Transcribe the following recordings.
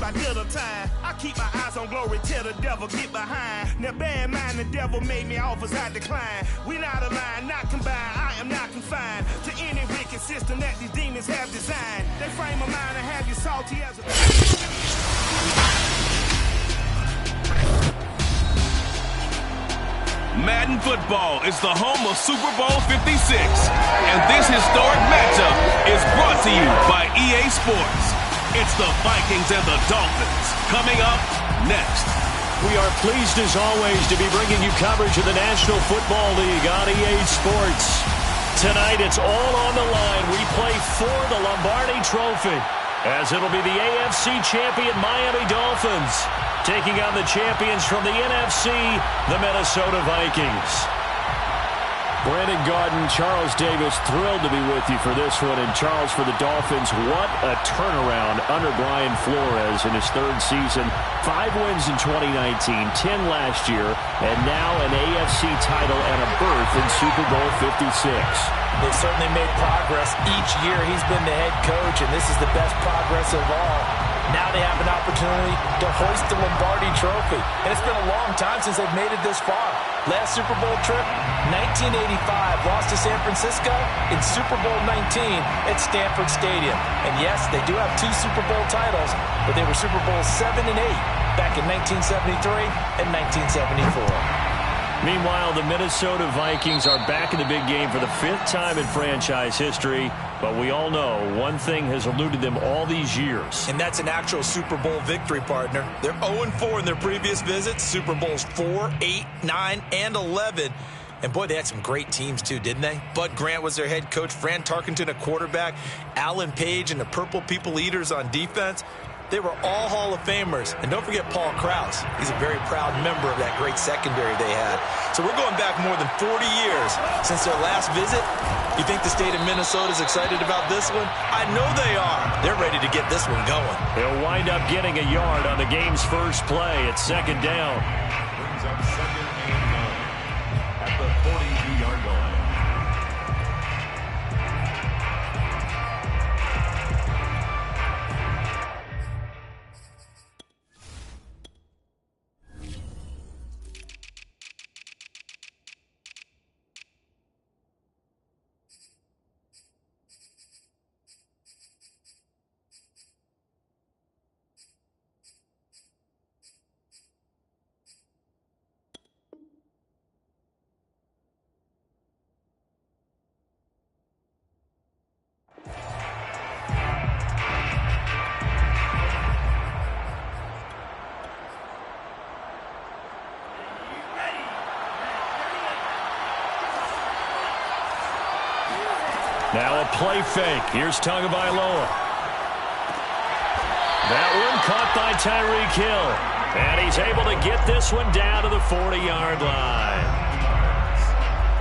I did a time. I keep my eyes on glory till the devil get behind. Now bad mind, the devil made me offers I decline. We not aligned, not combined, I am not confined to any wicked system that these demons have designed. They frame a mind and have you salty as a... Madden football is the home of Super Bowl 56, and this historic matchup is brought to you by EA Sports. It's the Vikings and the Dolphins coming up next. We are pleased as always to be bringing you coverage of the National Football League on EA Sports. Tonight it's all on the line. We play for the Lombardi Trophy, as it'll be the AFC champion Miami Dolphins taking on the champions from the NFC, the Minnesota Vikings. Brandon Garden, Charles Davis, thrilled to be with you for this one. And Charles, for the Dolphins, what a turnaround under Brian Flores in his third season. 5 wins in 2019, 10 last year, and now an AFC title and a berth in Super Bowl 56. They've certainly made progress each year. He's been the head coach, and this is the best progress of all. Now they have an opportunity to hoist the Lombardi Trophy. And it's been a long time since they've made it this far. Last Super Bowl trip, 1985, lost to San Francisco in Super Bowl 19 at Stanford Stadium. And yes, they do have 2 Super Bowl titles, but they were Super Bowl 7 and 8 back in 1973 and 1974. Meanwhile, the Minnesota Vikings are back in the big game for the 5th time in franchise history. But we all know one thing has eluded them all these years. And that's an actual Super Bowl victory, partner. They're 0-4 in their previous visits. Super Bowls 4, 8, 9, and 11. And boy, they had some great teams too, didn't they? Bud Grant was their head coach. Fran Tarkenton, a quarterback. Alan Page and the Purple People Eaters on defense. They were all Hall of Famers. And don't forget Paul Krause. He's a very proud member of that great secondary they had. So we're going back more than 40 years since their last visit. You think the state of Minnesota is excited about this one? I know they are. They're ready to get this one going. They'll wind up getting a yard on the game's first play. It's 2nd down. Brings up 2nd and 9 at the 42-yard line. Now a play fake. Here's Tagovailoa. That one caught by Tyreek Hill. And he's able to get this one down to the 40-yard line.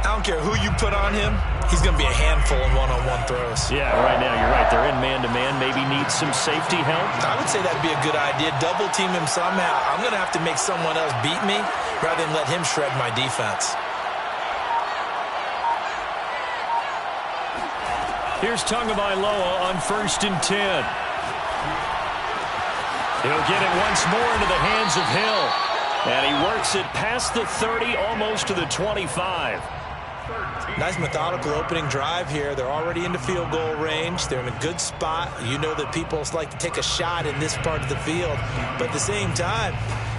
I don't care who you put on him. He's going to be a handful in one-on-one throws. Yeah, right now you're right. They're in man-to-man. Maybe need some safety help. I would say that'd be a good idea. Double team him somehow. I'm going to have to make someone else beat me rather than let him shred my defense. Here's Tagovailoa on 1st and 10. He'll get it once more into the hands of Hill. And he works it past the 30, almost to the 25. Nice methodical opening drive here. They're already into field goal range. They're in a good spot. You know that people like to take a shot in this part of the field. But at the same time,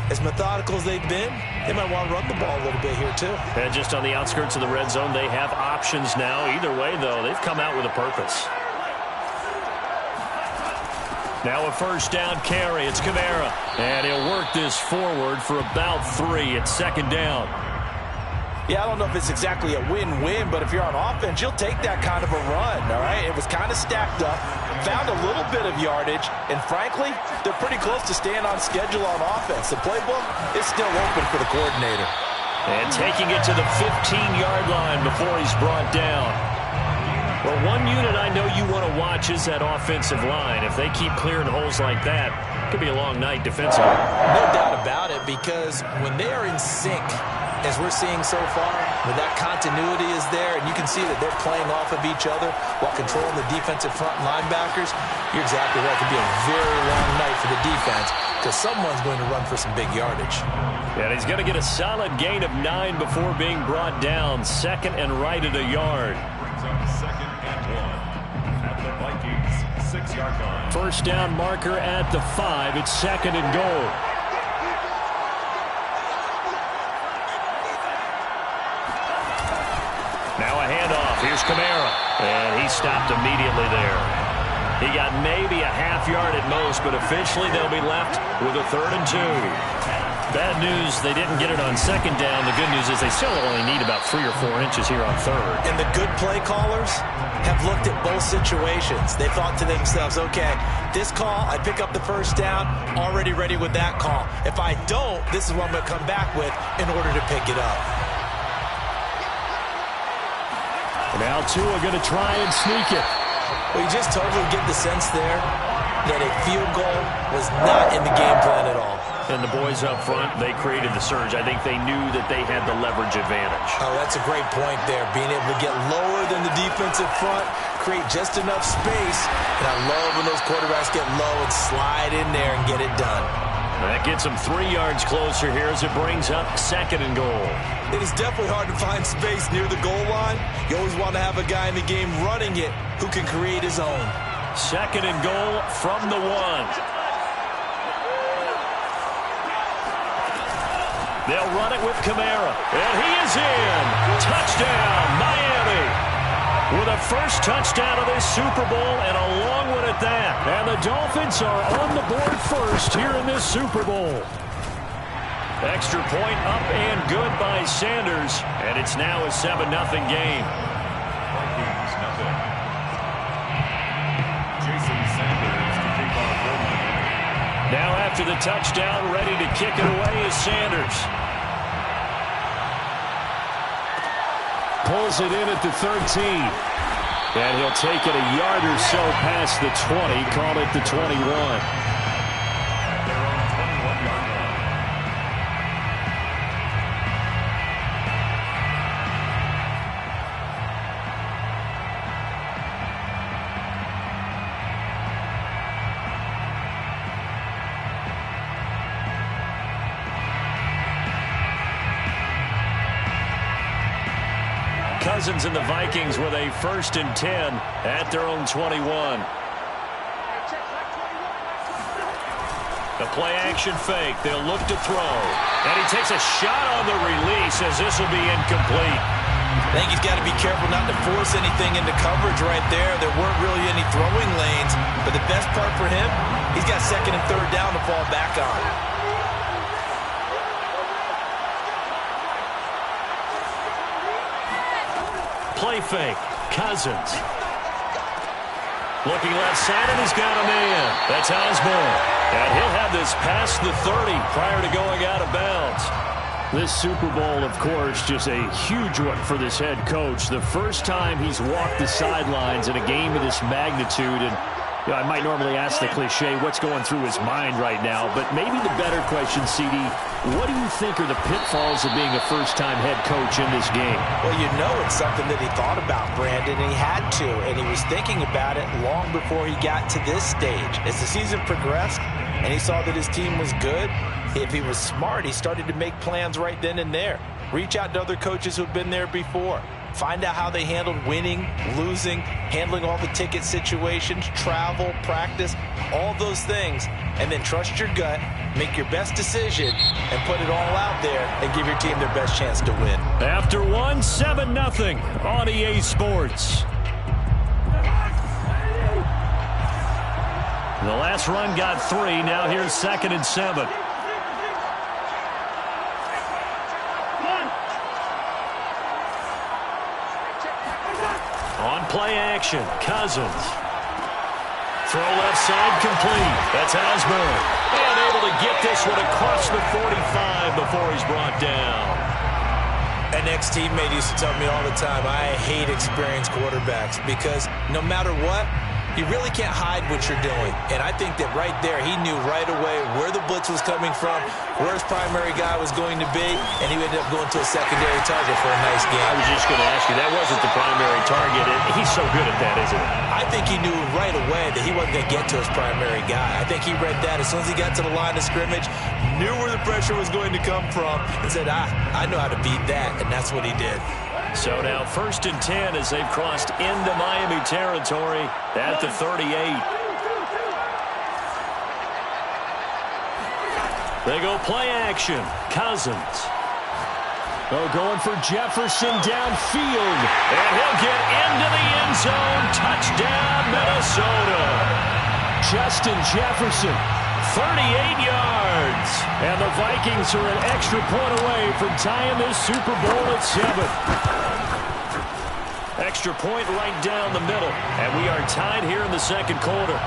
as methodical as they've been, they might want to run the ball a little bit here too. And just on the outskirts of the red zone, they have options now. Either way, though, they've come out with a purpose. Now a 1st down carry. It's Kamara. And he'll work this forward for about 3. It's 2nd down. Yeah, I don't know if it's exactly a win-win, but if you're on offense, you'll take that kind of a run, all right? It was kind of stacked up, found a little bit of yardage, and frankly, they're pretty close to staying on schedule on offense. The playbook is still open for the coordinator. And taking it to the 15-yard line before he's brought down. Well, one unit I know you want to watch is that offensive line. If they keep clearing holes like that, it could be a long night defensively. No doubt about it, because when they are in sync as we're seeing so far, when that continuity is there, and you can see that they're playing off of each other while controlling the defensive front linebackers, you're exactly right. It could be a very long night for the defense because someone's going to run for some big yardage. And he's going to get a solid gain of 9 before being brought down. Second and right at a yard. Brings up second and 1 at the Vikings 6-yard line. First down marker at the 5. It's second and goal. Now a handoff. Here's Kamara. And he stopped immediately there. He got maybe a half yard at most, but officially they'll be left with a 3rd and 2. Bad news, they didn't get it on second down. The good news is they still only need about 3 or 4 inches here on 3rd. And the good play callers have looked at both situations. They thought to themselves, okay, this call, I pick up the first down, already ready with that call. If I don't, this is what I'm going to come back with in order to pick it up. Now Tua going to try and sneak it. Well, you just totally get the sense there that a field goal was not in the game plan at all. And the boys up front, they created the surge. I think they knew that they had the leverage advantage. Oh, that's a great point there. Being able to get lower than the defensive front, create just enough space. And I love when those quarterbacks get low and slide in there and get it done. That gets them 3 yards closer here as it brings up second and goal. It is definitely hard to find space near the goal line. You always want to have a guy in the game running it who can create his own. Second and goal from the 1. They'll run it with Kamara. And he is in. Touchdown, Miami. With a first touchdown of this Super Bowl and a long one at that. And the Dolphins are on the board first here in this Super Bowl. Extra point up and good by Sanders. And it's now a 7-0 game. Vikings nothing. Jason Sanders to kick off for Miami. Now after the touchdown, ready to kick it away is Sanders. Pulls it in at the 13. And he'll take it a yard or so past the 20. Call it the 21. Their own 21-yard line. Cousins and the Vikings with a 1st and 10 at their own 21. The play action fake. They'll look to throw. And he takes a shot on the release as this will be incomplete. I think he's got to be careful not to force anything into coverage right there. There weren't really any throwing lanes. But the best part for him, he's got 2nd and 3rd down to fall back on. Play fake. Cousins. Looking left side, and he's got a man. That's Osborne. And he'll have this past the 30 prior to going out of bounds. This Super Bowl, of course, just a huge one for this head coach. The first time he's walked the sidelines in a game of this magnitude. And you know, I might normally ask the cliche, what's going through his mind right now? But maybe the better question, CD, what do you think are the pitfalls of being a first-time head coach in this game? Well, you know it's something that he thought about, Brandon, and he had to. And he was thinking about it long before he got to this stage. As the season progressed and he saw that his team was good, if he was smart, he started to make plans right then and there. Reach out to other coaches who've been there before. Find out how they handled winning, losing, handling all the ticket situations, travel, practice, all those things. And then trust your gut, make your best decision, and put it all out there and give your team their best chance to win. After 7-0 on EA Sports. The last run got 3. Now here's 2nd and 7. On play action, Cousins. Throw left side complete. That's Osborne. And able to get this one across the 45 before he's brought down. An ex-teammate used to tell me all the time, I hate experienced quarterbacks because no matter what, you really can't hide what you're doing. And I think that right there, he knew right away where the blitz was coming from, where his primary guy was going to be, and he ended up going to a secondary target for a nice game. I was just going to ask you, that wasn't the primary target. He's so good at that, isn't he? I think he knew right away that he wasn't going to get to his primary guy. I think he read that as soon as he got to the line of scrimmage, knew where the pressure was going to come from, and said, I know how to beat that, and that's what he did. So now 1st and 10 as they've crossed into Miami territory at the 38. They go play action. Cousins. Oh, going for Jefferson downfield. And he'll get into the end zone. Touchdown, Minnesota. Justin Jefferson, 38 yards. And the Vikings are an extra point away from tying this Super Bowl at 7. Extra point right down the middle. And we are tied here in the second quarter.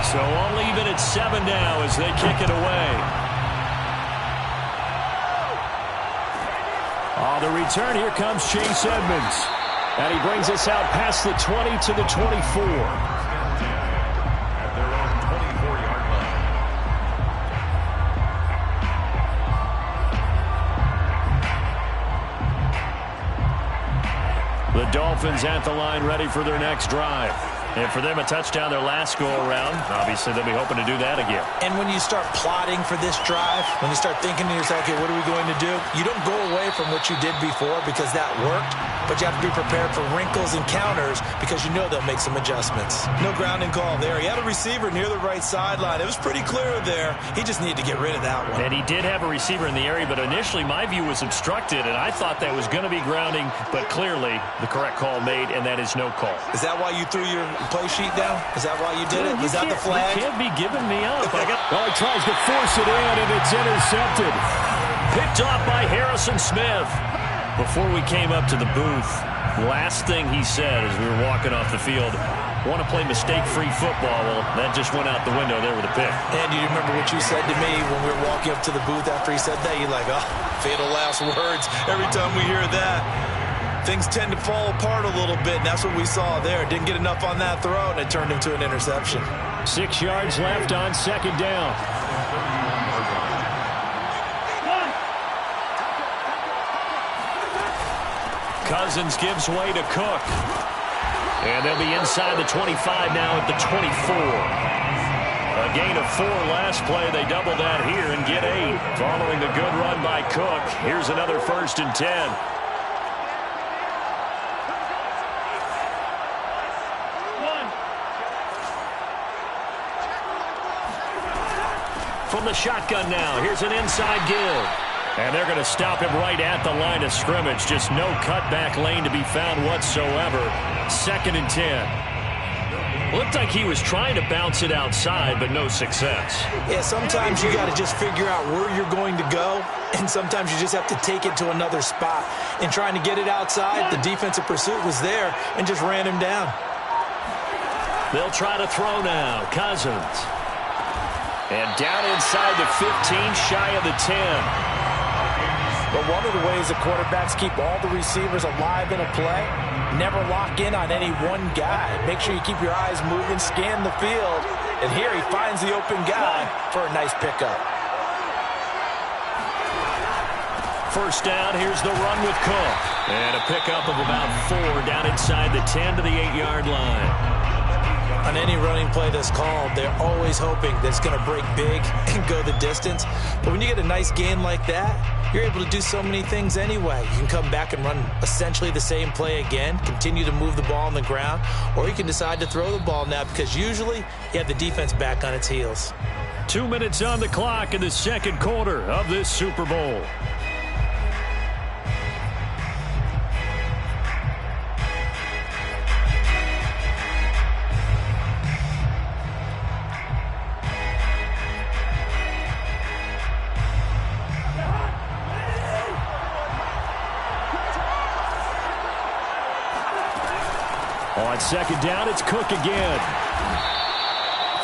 So all even at 7 now as they kick it away. The return, here comes Chase Edmonds. And he brings us out past the 20 to the 24. At their own 24-yard line. The Dolphins at the line, ready for their next drive. And for them, a touchdown their last go-around. Obviously, they'll be hoping to do that again. And when you start plotting for this drive, when you start thinking to yourself, okay, what are we going to do? You don't go away from what you did before because that worked, but you have to be prepared for wrinkles and counters because you know they'll make some adjustments. No grounding call there. He had a receiver near the right sideline. It was pretty clear there. He just needed to get rid of that one. And he did have a receiver in the area, but initially my view was obstructed, and I thought that was going to be grounding, but clearly the correct call made, and that is no call. Is that why you threw your play sheet down? Is that why you did it? Was that the flag? You can't be giving me up. He tries to force it in, and it's intercepted. Picked off by Harrison Smith. Before we came up to the booth, last thing he said as we were walking off the field, want to play mistake-free football. Well, that just went out the window there with a pick. And you remember what you said to me when we were walking up to the booth after he said that? You're like, oh, fatal last words. Every time we hear that, things tend to fall apart a little bit, and that's what we saw there. Didn't get enough on that throw, and it turned into an interception. 6 yards left on second down. Cousins gives way to Cook. And they'll be inside the 25 now at the 24. A gain of 4 last play. They double that here and get 8. Following a good run by Cook. Here's another 1st and 10. From the shotgun now, here's an inside give. And they're going to stop him right at the line of scrimmage. Just no cutback lane to be found whatsoever. 2nd and 10. Looked like he was trying to bounce it outside, but no success. Yeah, sometimes you got to just figure out where you're going to go, and sometimes you just have to take it to another spot. In trying to get it outside, the defensive pursuit was there and just ran him down. They'll try to throw now. Cousins. And down inside the 15, shy of the 10. But one of the ways the quarterbacks keep all the receivers alive in a play, never lock in on any one guy. Make sure you keep your eyes moving, scan the field. And here he finds the open guy for a nice pickup. First down, here's the run with Cook. And a pickup of about 4 down inside the 10 to the 8-yard line. On any running play that's called, they're always hoping that it's going to break big and go the distance. But when you get a nice gain like that, you're able to do so many things anyway. You can come back and run essentially the same play again, continue to move the ball on the ground, or you can decide to throw the ball now because usually you have the defense back on its heels. 2 minutes on the clock in the second quarter of this Super Bowl. On second down, it's Cook again.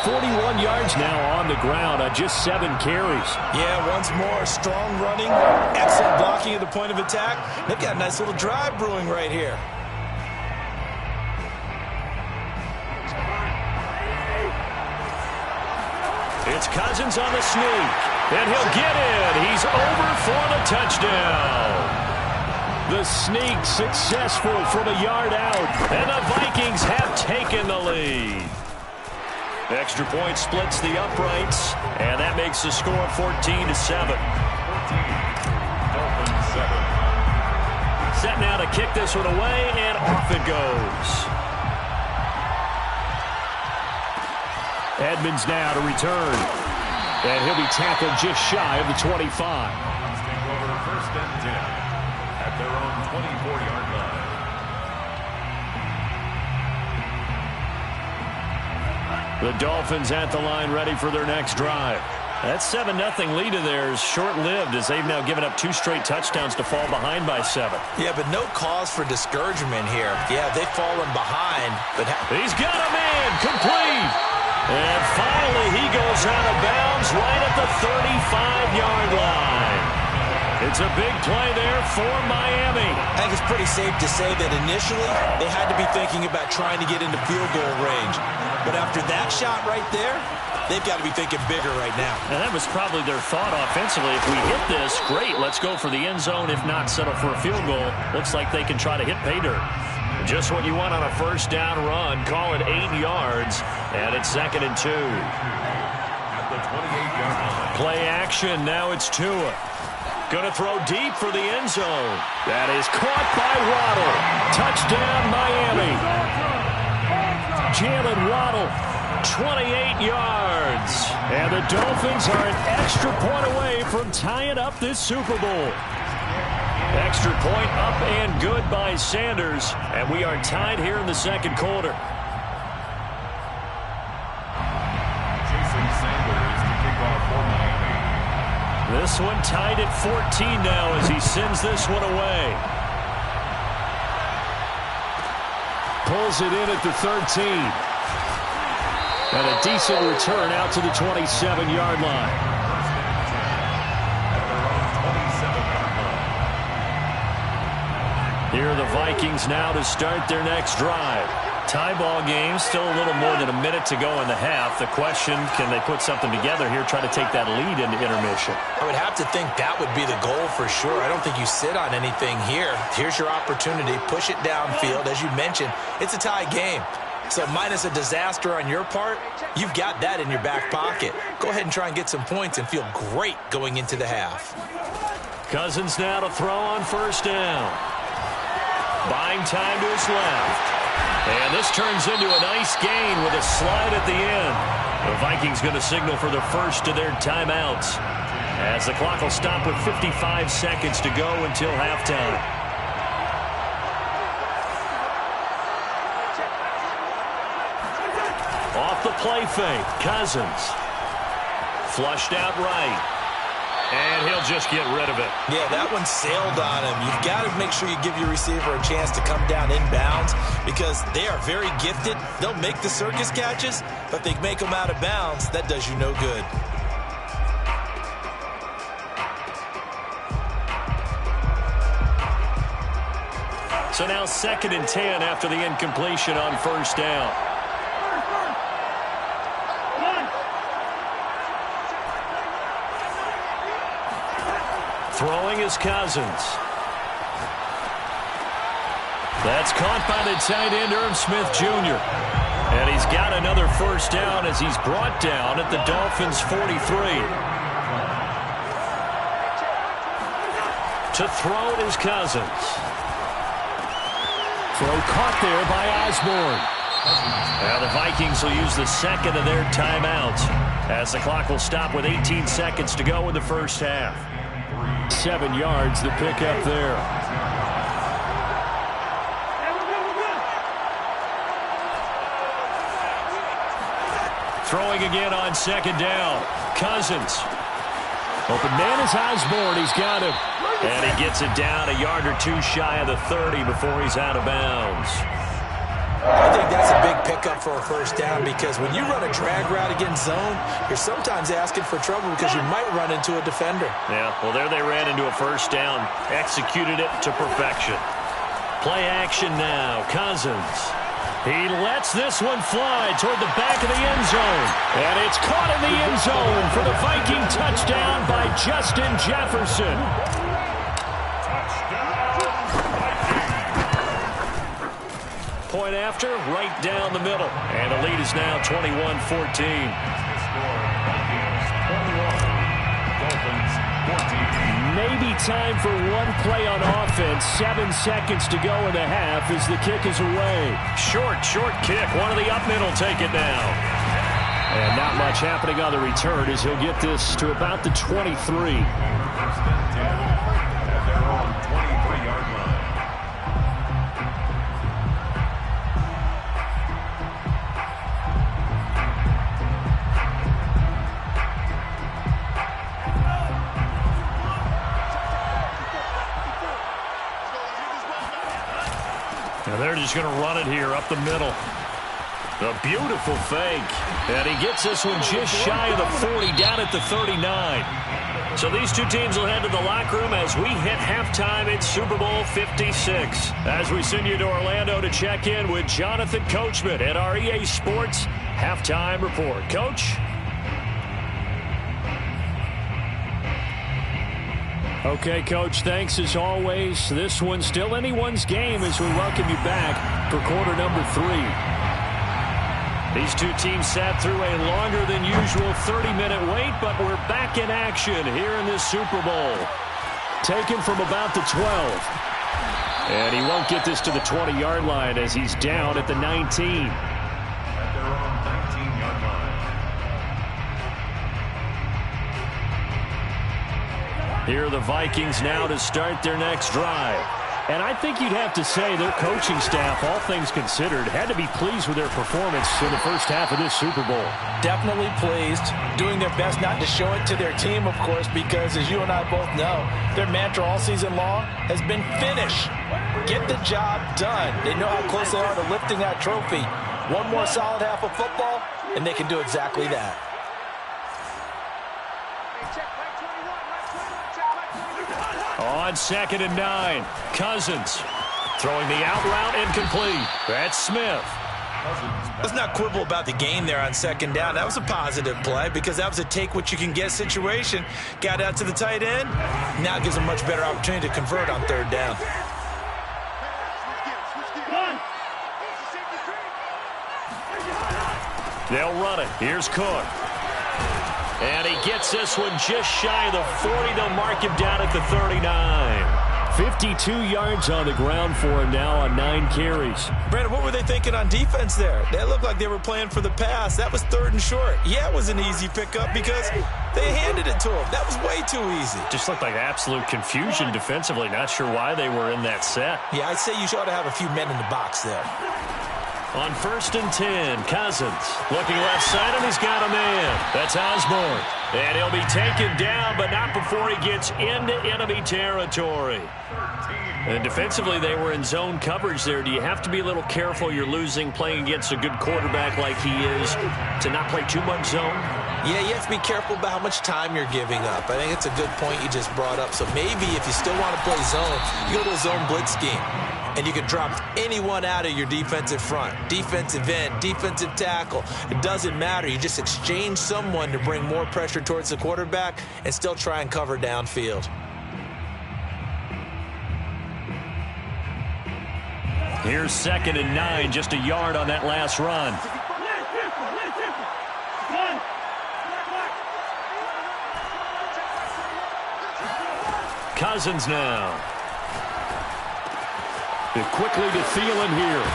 41 yards now on the ground on just 7 carries. Yeah, once more, strong running, excellent blocking at the point of attack. They've got a nice little drive brewing right here. It's Cousins on the sneak. And he'll get in. He's over for the touchdown. The sneak successful from a yard out. And the Vikings have taken the lead. Extra point splits the uprights. And that makes the score 14-7. 14. Dolphins 7. Set now to kick this one away, and off it goes. Edmonds now to return. And he'll be tackled just shy of the 25. Take over 1st and 10 at their own 24-yard line. The Dolphins at the line ready for their next drive. That 7-0 lead of theirs short-lived as they've now given up 2 straight touchdowns to fall behind by 7. Yeah, but no cause for discouragement here. Yeah, they've fallen behind. But he's got a man complete. And finally he goes out of bounds right at the 35-yard line. It's a big play there for Miami. I think it's pretty safe to say that initially they had to be thinking about trying to get into field goal range. But after that shot right there, they've got to be thinking bigger right now. And that was probably their thought offensively. If we hit this, great, let's go for the end zone. If not, settle for a field goal. Looks like they can try to hit pay dirt. Just what you want on a 1st down run. Call it 8 yards, and it's 2nd and 2. At the 28-yard line. Play action, now it's Tua. Gonna throw deep for the end zone. That is caught by Waddle. Touchdown, Miami. Jalen Waddle, 28 yards. And the Dolphins are an extra point away from tying up this Super Bowl. Extra point up and good by Sanders. And we are tied here in the 2nd quarter. Jason Sanders to kick off for Miami. This one tied at 14 now as he sends this one away. Pulls it in at the 13. And a decent return out to the 27-yard line. Here are the Vikings now to start their next drive. Tie ball game, still a little more than a minute to go in the half. The question, can they put something together here, try to take that lead into intermission? I would have to think that would be the goal for sure. I don't think you sit on anything here. Here's your opportunity. Push it downfield. As you mentioned, it's a tie game. So minus a disaster on your part, you've got that in your back pocket. Go ahead and try and get some points and feel great going into the half. Cousins now to throw on 1st down. Buying time to his left. And this turns into a nice gain with a slide at the end. The Vikings going to signal for the first of their timeouts, as the clock will stop with 55 seconds to go until halftime. Off the play fake, Cousins. Flushed out right. And he'll just get rid of it. Yeah, that one sailed on him. You've got to make sure you give your receiver a chance to come down inbounds because they are very gifted. They'll make the circus catches, but they make them out of bounds. That does you no good. So now 2nd and 10 after the incompletion on 1st down. Throwing is Cousins. That's caught by the tight end, Irv Smith Jr. And he's got another 1st down as he's brought down at the Dolphins' 43. To throw is Cousins. Throw caught there by Osborne. Now the Vikings will use the 2nd of their timeouts as the clock will stop with 18 seconds to go in the 1st half. 7 yards the pick up there. Throwing again on 2nd down. Cousins. Open man is Osborne. He's got him. And he gets it down a yard or 2 shy of the 30 before he's out of bounds. I think that's a big pickup for a 1st down because when you run a drag route against zone, you're sometimes asking for trouble because you might run into a defender. Yeah, well, there they ran into a 1st down. Executed it to perfection. Play action now. Cousins. He lets this one fly toward the back of the end zone. And it's caught in the end zone for the Viking touchdown by Justin Jefferson. Point after, right down the middle. And the lead is now 21-14. Maybe time for one play on offense. 7 seconds to go in the half as the kick is away. Short kick. One of the up middle take it now. And not much happening on the return as he'll get this to about the 23. First and 10 at their own 23-yard line. Now they're just going to run it here up the middle. A beautiful fake. And he gets this one just shy of the 40, down at the 39. So these two teams will head to the locker room as we hit halftime in Super Bowl 56. As we send you to Orlando to check in with Jonathan Coachman at our EA Sports Halftime Report. Coach? Okay, Coach, thanks as always. This one's still anyone's game as we welcome you back for quarter number 3. These two teams sat through a longer than usual 30-minute wait, but we're back in action here in this Super Bowl. Taken from about the 12. And he won't get this to the 20-yard line as he's down at the 19. At their own 19-yard line. Here are the Vikings now to start their next drive. And I think you'd have to say their coaching staff, all things considered, had to be pleased with their performance in the first half of this Super Bowl. Definitely pleased, doing their best not to show it to their team, of course, because as you and I both know, their mantra all season long has been finish. Get the job done. They know how close they are to lifting that trophy. One more solid half of football, and they can do exactly that. On 2nd and 9, Cousins throwing the out route incomplete. That's Smith. Let's not quibble about the gain there on 2nd down. That was a positive play because that was a take-what-you-can-get situation. Got out to the tight end. Now gives a much better opportunity to convert on 3rd down. They'll run it. Here's Cook. And he gets this one just shy of the 40. They'll mark him down at the 39. 52 yards on the ground for him now on 9 carries. Brandon, what were they thinking on defense there? They looked like they were playing for the pass. That was 3rd and short. Yeah, it was an easy pickup because they handed it to him. That was way too easy. Just looked like absolute confusion defensively. Not sure why they were in that set. Yeah, I'd say you ought to have a few men in the box there. On 1st and 10, Cousins looking left side, and he's got a man. That's Osborne. And he'll be taken down, but not before he gets into enemy territory. And defensively, they were in zone coverage there. Do you have to be a little careful? You're losing, playing against a good quarterback like he is, to not play too much zone? Yeah, you have to be careful about how much time you're giving up. I think it's a good point you just brought up. So maybe if you still want to play zone, you go to a zone blitz scheme. And you can drop anyone out of your defensive front. Defensive end, defensive tackle. It doesn't matter. You just exchange someone to bring more pressure towards the quarterback and still try and cover downfield. Here's 2nd and 9, just a yard on that last run. Cousins now. Quickly to Thielen here.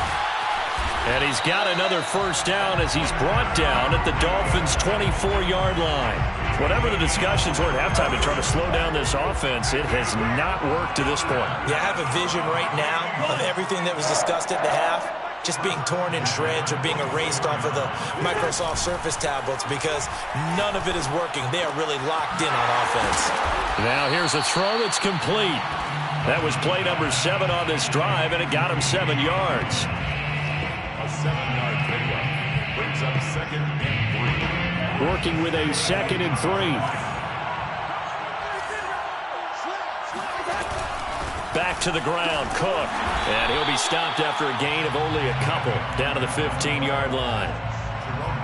And he's got another 1st down as he's brought down at the Dolphins' 24-yard line. Whatever the discussions were at halftime to try to slow down this offense, it has not worked to this point. Yeah, I have a vision right now of everything that was discussed at the half just being torn in shreds or being erased off of the Microsoft Surface tablets because none of it is working. They are really locked in on offense. Now here's a throw that's complete. That was play number 7 on this drive, and it got him 7 yards. A 7-yard pickup brings up 2nd and 3. Working with a 2nd and 3. Back to the ground. Cook. And he'll be stopped after a gain of only a couple down to the 15-yard line.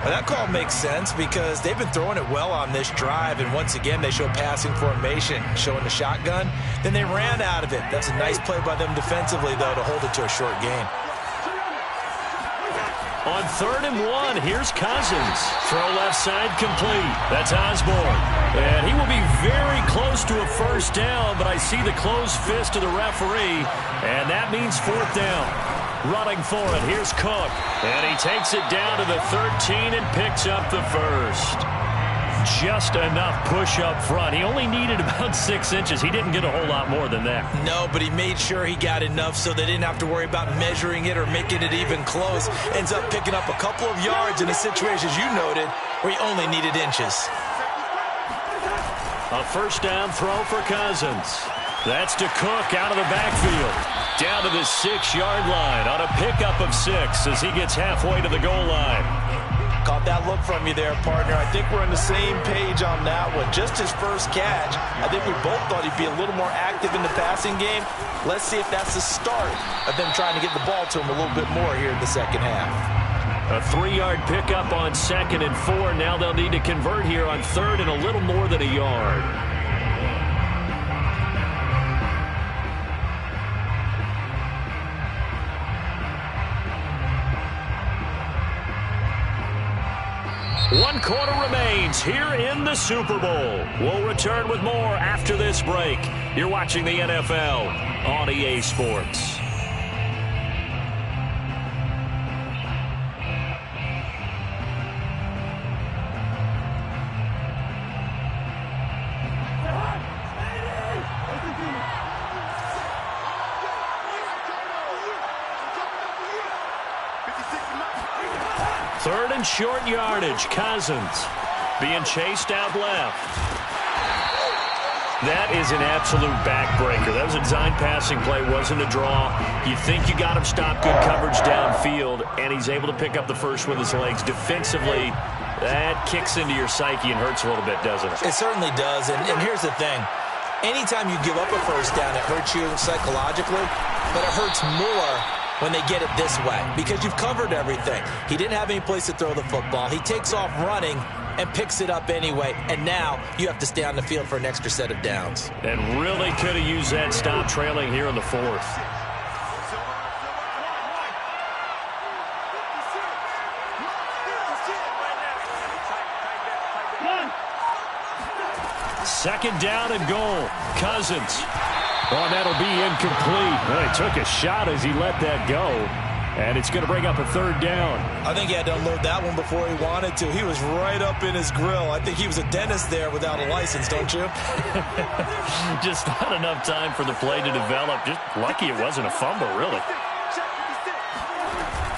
Well, that call makes sense because they've been throwing it well on this drive, and once again they show passing formation, showing the shotgun. Then they ran out of it. That's a nice play by them defensively, though, to hold it to a short gain. On 3rd and 1, here's Cousins. Throw left side complete. That's Osborne. And he will be very close to a first down, but I see the closed fist of the referee, and that means 4th down. Running for it, here's Cook. And he takes it down to the 13 and picks up the first. Just enough push up front. He only needed about 6 inches. He didn't get a whole lot more than that. No, but he made sure he got enough so they didn't have to worry about measuring it or making it even close. Ends up picking up a couple of yards in a situation, as you noted, where he only needed inches. A first down throw for Cousins. That's to Cook out of the backfield. Down to the 6-yard line on a pickup of 6 as he gets halfway to the goal line. Caught that look from you there, partner. I think we're on the same page on that one. Just his first catch. I think we both thought he'd be a little more active in the passing game. Let's see if that's the start of them trying to get the ball to him a little bit more here in the second half. A 3-yard pickup on 2nd and 4. Now they'll need to convert here on 3rd and a little more than a yard. One quarter remains here in the Super Bowl. We'll return with more after this break. You're watching the NFL on EA Sports. Third and short yardage. Cousins being chased out left. That is an absolute backbreaker. That was a design passing play. Wasn't a draw. You think you got him stopped, good coverage downfield, and he's able to pick up the first with his legs. Defensively, that kicks into your psyche and hurts a little bit, doesn't it? It certainly does, and here's the thing. Anytime you give up a first down, it hurts you psychologically, but it hurts more when they get it this way, because you've covered everything. He didn't have any place to throw the football. He takes off running and picks it up anyway, and now you have to stay on the field for an extra set of downs. And really could have used that stop trailing here in the 4th. Second down and goal. Cousins. Oh, that'll be incomplete. Well, he took a shot as he let that go, and it's going to bring up a 3rd down. I think he had to unload that one before he wanted to. He was right up in his grill. I think he was a dentist there without a license, don't you? Just not enough time for the play to develop. Just lucky it wasn't a fumble, really.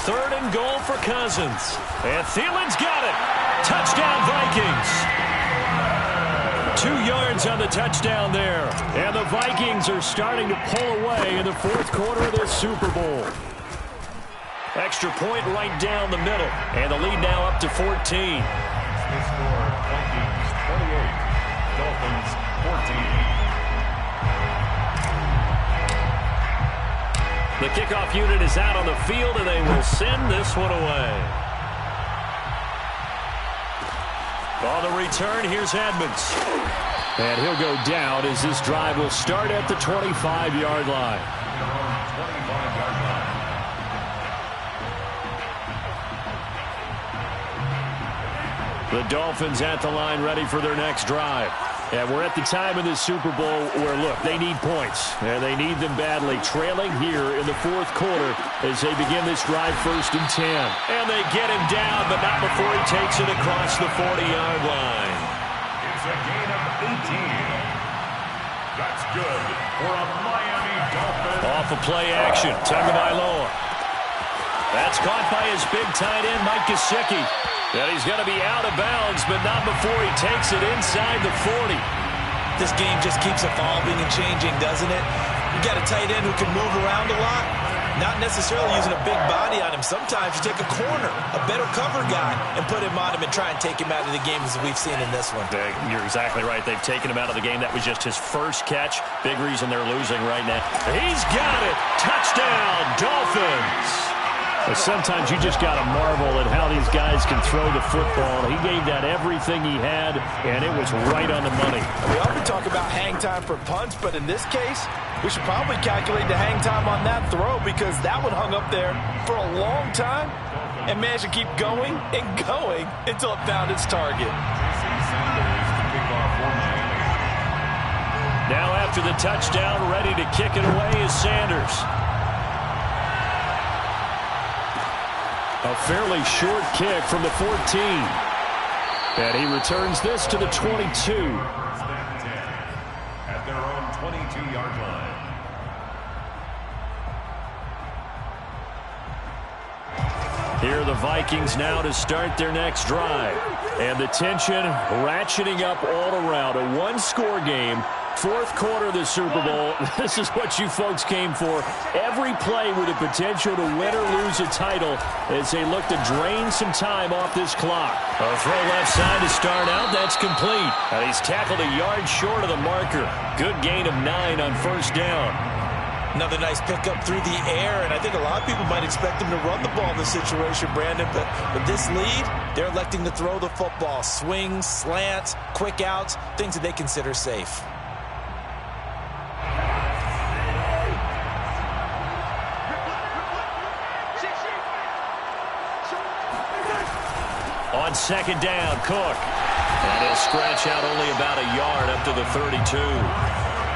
3rd and goal for Cousins. And Thielen's got it. Touchdown, Vikings. 2 yards on the touchdown there. And the Vikings are starting to pull away in the 4th quarter of this Super Bowl. Extra point right down the middle. And the lead now up to 14. Score, Vikings 28, Dolphins 14. The kickoff unit is out on the field, and they will send this one away. On the return, here's Edmonds. And he'll go down as this drive will start at the 25-yard line. 25-yard line. The Dolphins at the line ready for their next drive. And we're at the time of this Super Bowl where, look, they need points. And they need them badly. Trailing here in the 4th quarter as they begin this drive 1st and 10. And they get him down, but not before he takes it across the 40-yard line. It's a gain of 18. That's good for a Miami Dolphins. Off of play action. Tagovailoa. That's caught by his big tight end, Mike Gesicki. And he's going to be out of bounds, but not before he takes it inside the 40. This game just keeps evolving and changing, doesn't it? You got a tight end who can move around a lot. Not necessarily using a big body on him. Sometimes you take a corner, a better cover guy, and put him on him and try and take him out of the game as we've seen in this one. You're exactly right. They've taken him out of the game. That was just his first catch. Big reason they're losing right now. He's got it. Touchdown, Dolphins. But sometimes you just got to marvel at how these guys can throw the football. He gave that everything he had, and it was right on the money. We often talk about hang time for punts, but in this case, we should probably calculate the hang time on that throw because that one hung up there for a long time and managed to keep going and going until it found its target. Now after the touchdown, ready to kick it away is Sanders. A fairly short kick from the 14. And he returns this to the 22. At their own 22-yard line. Here are the Vikings now to start their next drive. And the tension ratcheting up all around. A one-score game. Fourth quarter of the Super Bowl. This is what you folks came for. Every play with the potential to win or lose a title as they look to drain some time off this clock. A throw left side to start out. That's complete. And he's tackled a yard short of the marker. Good gain of 9 on first down. Another nice pickup through the air, and I think a lot of people might expect him to run the ball in this situation, Brandon, but with this lead, they're electing to throw the football. Swings, slants, quick outs, things that they consider safe. On second down, Cook. And he'll scratch out only about a yard up to the 32.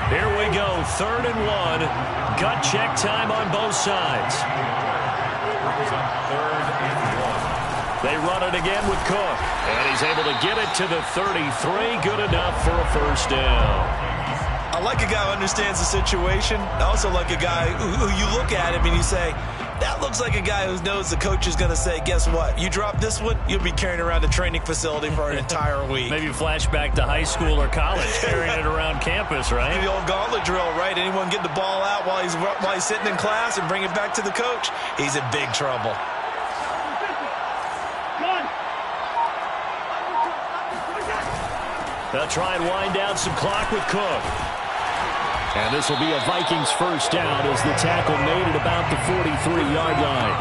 Here we go, 3rd and 1. Gut check time on both sides. They run it again with Cook. And he's able to get it to the 33. Good enough for a first down. I like a guy who understands the situation. I also like a guy who you look at him and you say, that looks like a guy who knows the coach is going to say, guess what? You drop this one, you'll be carrying around the training facility for an entire week. Maybe flashback to high school or college, carrying it around campus, right? The old gauntlet drill, right? Anyone get the ball out while he's sitting in class and bring it back to the coach? He's in big trouble. They'll try and wind down some clock with Cook. And this will be a Vikings first down as the tackle made at about the 43-yard line.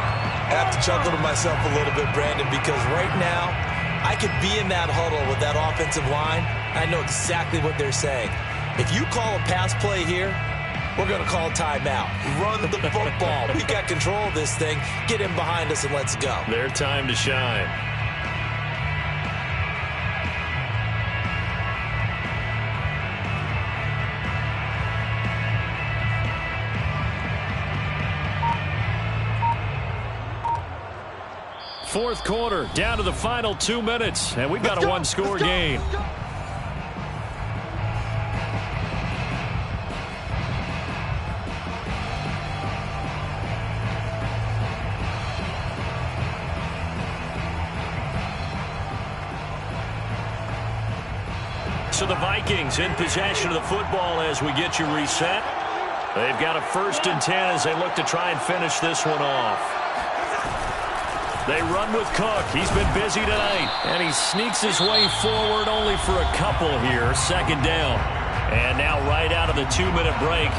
I have to chuckle to myself a little bit, Brandon, because right now I could be in that huddle with that offensive line. I know exactly what they're saying. If you call a pass play here, we're going to call timeout. Run the football. We've got control of this thing. Get in behind us and let's go. Their time to shine. Fourth quarter, down to the final 2 minutes, and we've got a one-score game. So the Vikings in possession of the football as we get you reset. They've got a 1st and 10 as they look to try and finish this one off. They run with Cook. He's been busy tonight. And he sneaks his way forward only for a couple here. 2nd down. And now right out of the 2-minute break,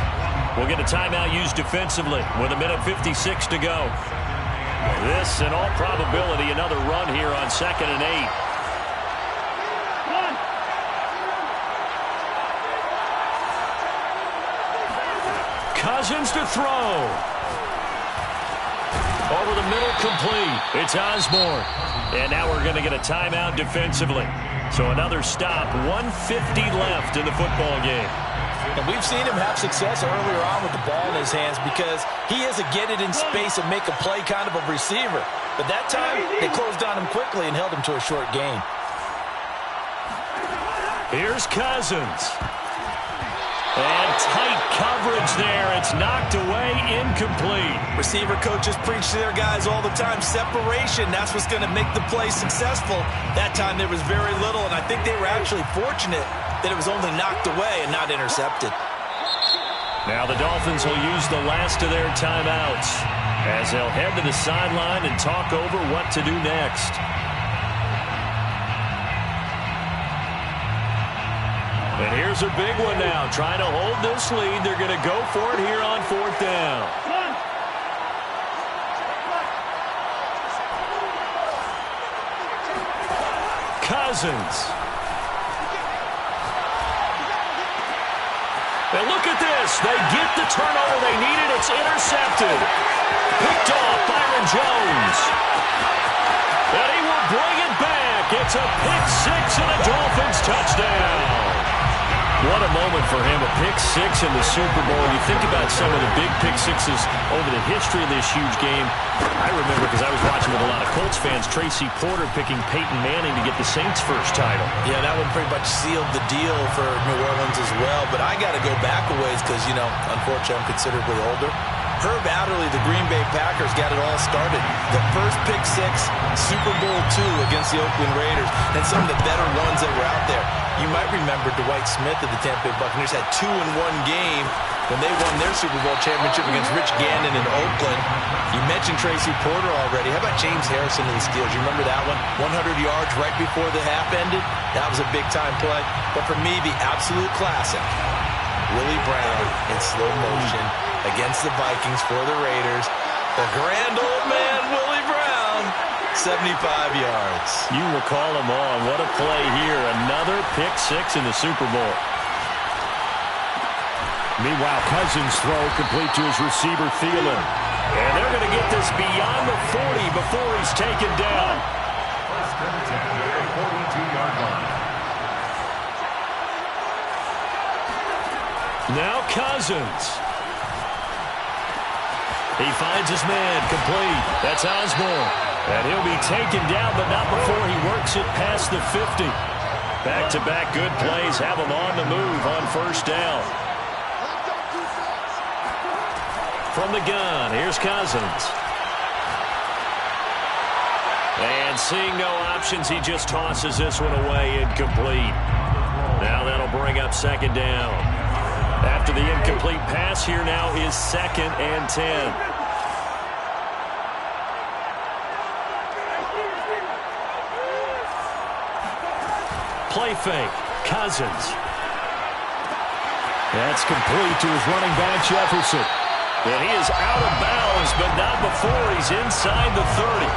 we'll get a timeout used defensively with 1:56 to go. This, in all probability, another run here on 2nd and 8. Cousins to throw. Over the middle, complete. It's Osborne. And now we're going to get a timeout defensively. So another stop. 1:50 left in the football game. And we've seen him have success earlier on with the ball in his hands because he is a get it in space and make a play kind of a receiver. But that time, they closed on him quickly and held him to a short gain. Here's Cousins. And tight coverage there. It's knocked away, incomplete. Receiver coaches preach to their guys all the time. Separation, that's what's going to make the play successful. That time there was very little, and I think they were actually fortunate that it was only knocked away and not intercepted. Now the Dolphins will use the last of their timeouts. as they'll head to the sideline and talk over what to do next. And here's a big one now. Trying to hold this lead. They're going to go for it here on 4th down. Cousins. And look at this. They get the turnover they needed. It's intercepted. Picked off Byron Jones. And he will bring it back. It's a pick-6 and a Dolphins touchdown. What a moment for him, a pick-6 in the Super Bowl. You think about some of the big pick-6s over the history of this huge game. I remember, because I was watching with a lot of Colts fans, Tracy Porter picking Peyton Manning to get the Saints' first title. Yeah, that one pretty much sealed the deal for New Orleans as well. But I got to go back a ways because, you know, unfortunately I'm considerably older. Herb Adderley, the Green Bay Packers, got it all started. The first pick-6, Super Bowl II against the Oakland Raiders, and some of the better ones that were out there. You might remember Dwight Smith of the Tampa Bay Buccaneers had 2 in one game when they won their Super Bowl championship against Rich Gannon in Oakland. You mentioned Tracy Porter already. How about James Harrison of the Steelers? You remember that one? 100 yards right before the half ended? That was a big-time play. But for me, the absolute classic, Willie Brown in slow motion against the Vikings for the Raiders. The grand old man, Willie Brown, 75 yards. You will call him on. What a play here. Another pick-6 in the Super Bowl. Meanwhile, Cousins' throw complete to his receiver, Thielen. And they're going to get this beyond the 40 before he's taken down. First and 10 at the 42-yard line. Now Cousins. He finds his man, complete. That's Osborne. And he'll be taken down, but not before he works it past the 50. Back-to-back good plays have him on the move on first down. From the gun, here's Cousins. And seeing no options, he just tosses this one away, incomplete. Now that'll bring up second down. After the incomplete pass, here now is 2nd and 10. Play fake. Cousins. That's complete to his running back, Jefferson. And he is out of bounds, but not before he's inside the 30.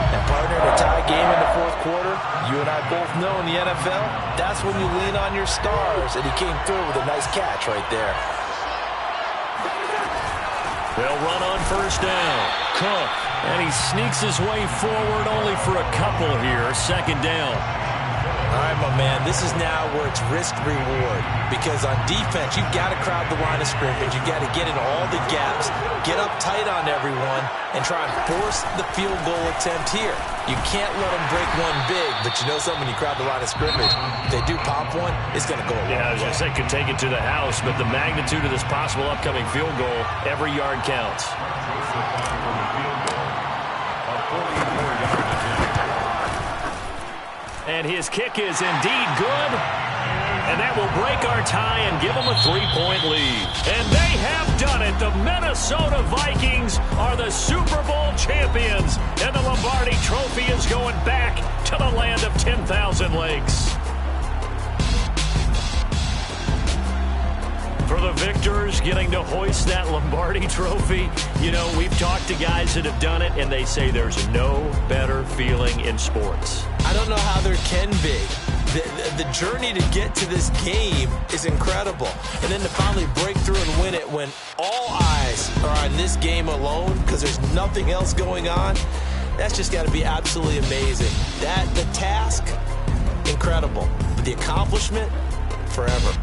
And partner, in a tie game in the 4th quarter, you and I both know in the NFL, that's when you lean on your stars. And he came through with a nice catch right there. They'll run on first down. Cook. And he sneaks his way forward only for a couple here. Second down. All right, my man, this is now where it's risk-reward. Because on defense, you've got to crowd the line of scrimmage. You've got to get in all the gaps, get up tight on everyone, and try and force the field goal attempt here. You can't let them break one big, but you know something, when you crowd the line of scrimmage, if they do pop one, it's going to go a long way. Yeah, I was going to say, could take it to the house, but the magnitude of this possible upcoming field goal, every yard counts. And his kick is indeed good. And that will break our tie and give them a 3-point lead. And they have done it. The Minnesota Vikings are the Super Bowl champions. And the Lombardi Trophy is going back to the land of 10,000 lakes. For the victors getting to hoist that Lombardi Trophy, you know, we've talked to guys that have done it, and they say there's no better feeling in sports. I don't know how there can be. The journey to get to this game is incredible. And then to finally break through and win it when all eyes are on this game alone because there's nothing else going on, that's just got to be absolutely amazing. The task, incredible. But the accomplishment, forever.